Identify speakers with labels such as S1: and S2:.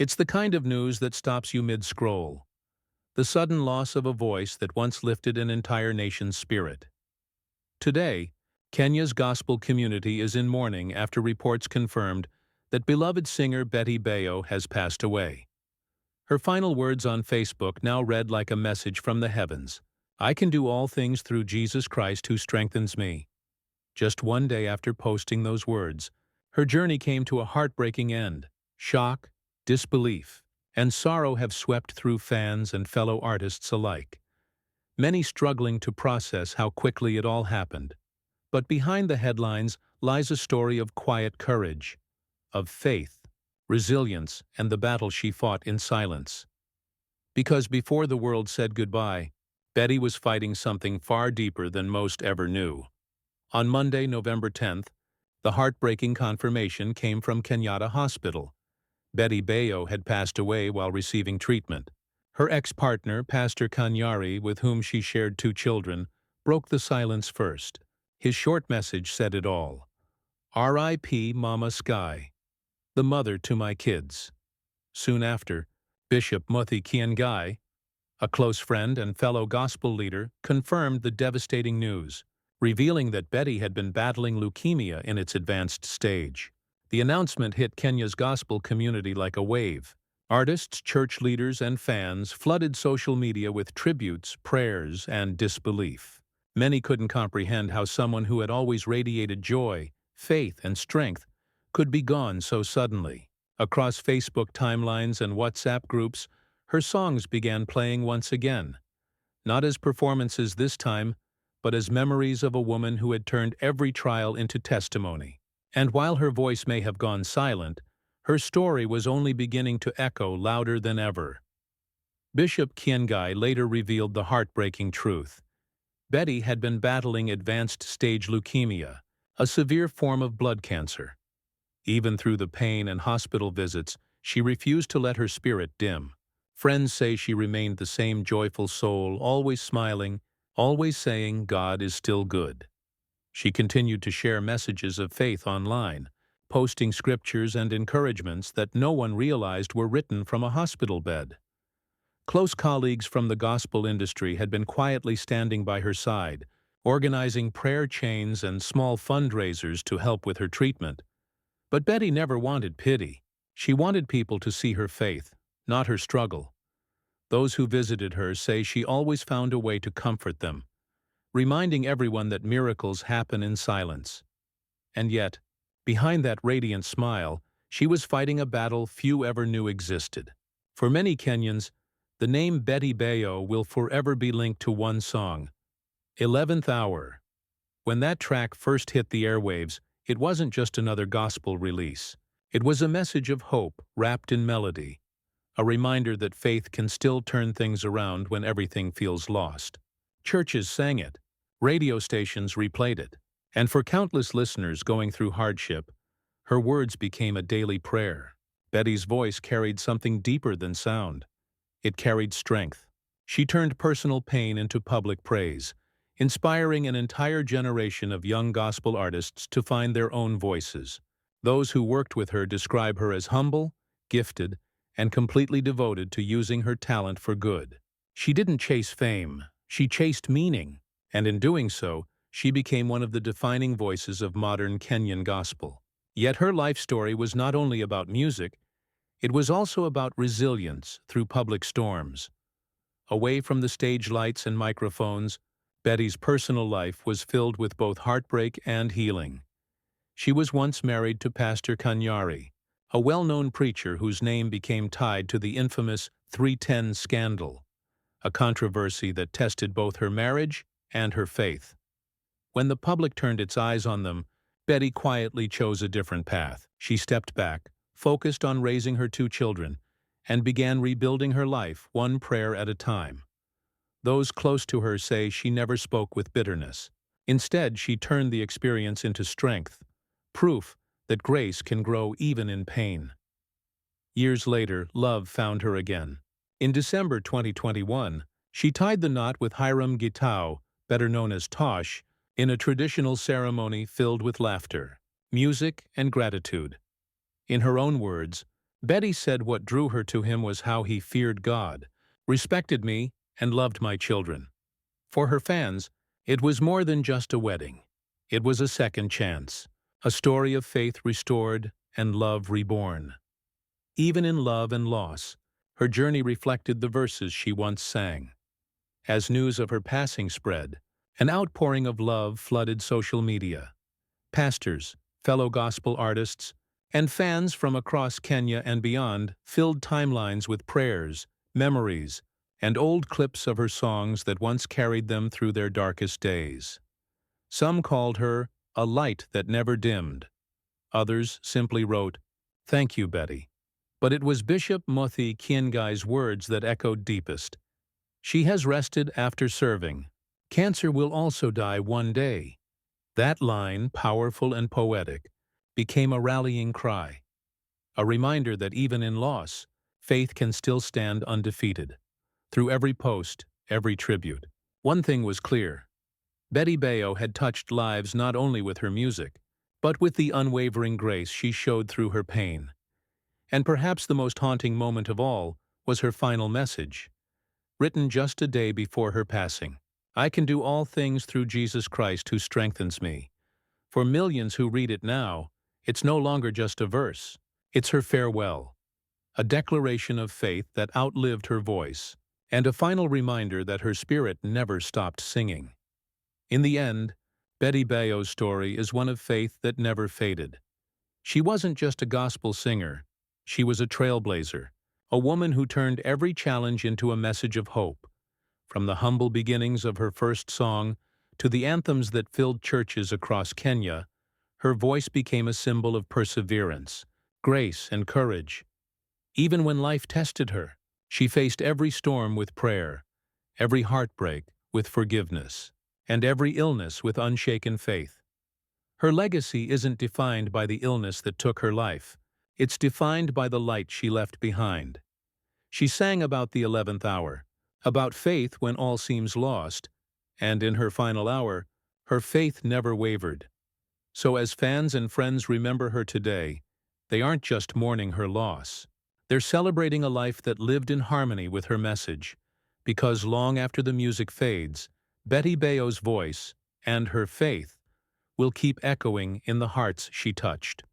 S1: It's the kind of news that stops you mid-scroll. The sudden loss of a voice that once lifted an entire nation's spirit. Today, Kenya's gospel community is in mourning after reports confirmed that beloved singer Bayo has passed away. Her final words on Facebook now read like a message from the heavens. "I can do all things through Jesus Christ who strengthens me." Just one day after posting those words, her journey came to a heartbreaking end. Shock, disbelief, and sorrow have swept through fans and fellow artists alike, many struggling to process how quickly it all happened. But behind the headlines lies a story of quiet courage, of faith, resilience, and the battle she fought in silence. Because before the world said goodbye, Betty was fighting something far deeper than most ever knew. On Monday, November 10th, the heartbreaking confirmation came from Kenyatta Hospital. Bayo had passed away while receiving treatment. Her ex-partner, Pastor Kanyari, with whom she shared 2 children, broke the silence first. His short message said it all. "R.I.P. Mama Sky, the mother to my kids." Soon after, Bishop Muthi Kiengai, a close friend and fellow gospel leader, confirmed the devastating news, revealing that Betty had been battling leukemia in its advanced stage. The announcement hit Kenya's gospel community like a wave. Artists, church leaders, and fans flooded social media with tributes, prayers, and disbelief. Many couldn't comprehend how someone who had always radiated joy, faith, and strength could be gone so suddenly. Across Facebook timelines and WhatsApp groups, her songs began playing once again. Not as performances this time, but as memories of a woman who had turned every trial into testimony. And while her voice may have gone silent, her story was only beginning to echo louder than ever. Bishop Kiengai later revealed the heartbreaking truth. Betty had been battling advanced stage leukemia, a severe form of blood cancer. Even through the pain and hospital visits, she refused to let her spirit dim. Friends say she remained the same joyful soul, always smiling, always saying God is still good. She continued to share messages of faith online, posting scriptures and encouragements that no one realized were written from a hospital bed. Close colleagues from the gospel industry had been quietly standing by her side, organizing prayer chains and small fundraisers to help with her treatment. But Betty never wanted pity. She wanted people to see her faith, not her struggle. Those who visited her say she always found a way to comfort them, reminding everyone that miracles happen in silence. And yet, behind that radiant smile, she was fighting a battle few ever knew existed. For many Kenyans, the name Betty Bayo will forever be linked to one song, 11th Hour. When that track first hit the airwaves, it wasn't just another gospel release. It was a message of hope wrapped in melody, a reminder that faith can still turn things around when everything feels lost. Churches sang it, radio stations replayed it, and for countless listeners going through hardship, her words became a daily prayer. Betty's voice carried something deeper than sound. It carried strength. She turned personal pain into public praise, inspiring an entire generation of young gospel artists to find their own voices. Those who worked with her describe her as humble, gifted, and completely devoted to using her talent for good. She didn't chase fame, she chased meaning, and in doing so, she became one of the defining voices of modern Kenyan gospel. Yet her life story was not only about music, it was also about resilience through public storms. Away from the stage lights and microphones, Betty's personal life was filled with both heartbreak and healing. She was once married to Pastor Kanyari, a well-known preacher whose name became tied to the infamous 310 scandal, a controversy that tested both her marriage and her faith. When the public turned its eyes on them, Betty quietly chose a different path. She stepped back, focused on raising her 2 children, and began rebuilding her life one prayer at a time. Those close to her say she never spoke with bitterness. Instead, she turned the experience into strength, proof that grace can grow even in pain. Years later, love found her again. In December 2021, she tied the knot with Hiram Gitau, better known as Tosh, in a traditional ceremony filled with laughter, music, and gratitude. In her own words, Betty said what drew her to him was how he feared God, respected me, and loved my children. For her fans, it was more than just a wedding. It was a second chance, a story of faith restored and love reborn. Even in love and loss, her journey reflected the verses she once sang. As news of her passing spread, an outpouring of love flooded social media. Pastors, fellow gospel artists, and fans from across Kenya and beyond filled timelines with prayers, memories, and old clips of her songs that once carried them through their darkest days. Some called her a light that never dimmed. Others simply wrote, "Thank you, Betty." But it was Bishop Mothi Kiengai's words that echoed deepest. She has rested after serving. Cancer will also die one day. That line, powerful and poetic, became a rallying cry, a reminder that even in loss, faith can still stand undefeated. Through every post, every tribute, one thing was clear. Betty Bayo had touched lives not only with her music, but with the unwavering grace she showed through her pain. And perhaps the most haunting moment of all was her final message, written just a day before her passing. "I can do all things through Jesus Christ who strengthens me." For millions who read it now, it's no longer just a verse. It's her farewell, a declaration of faith that outlived her voice, and a final reminder that her spirit never stopped singing. In the end, Betty Bayo's story is one of faith that never faded. She wasn't just a gospel singer, she was a trailblazer, a woman who turned every challenge into a message of hope. From the humble beginnings of her first song to the anthems that filled churches across Kenya, her voice became a symbol of perseverance, grace, and courage. Even when life tested her, she faced every storm with prayer, every heartbreak with forgiveness, and every illness with unshaken faith. Her legacy isn't defined by the illness that took her life. It's defined by the light she left behind. She sang about the 11th hour, about faith when all seems lost, and in her final hour, her faith never wavered. So as fans and friends remember her today, they aren't just mourning her loss. They're celebrating a life that lived in harmony with her message, because long after the music fades, Betty Bayo's voice and her faith will keep echoing in the hearts she touched.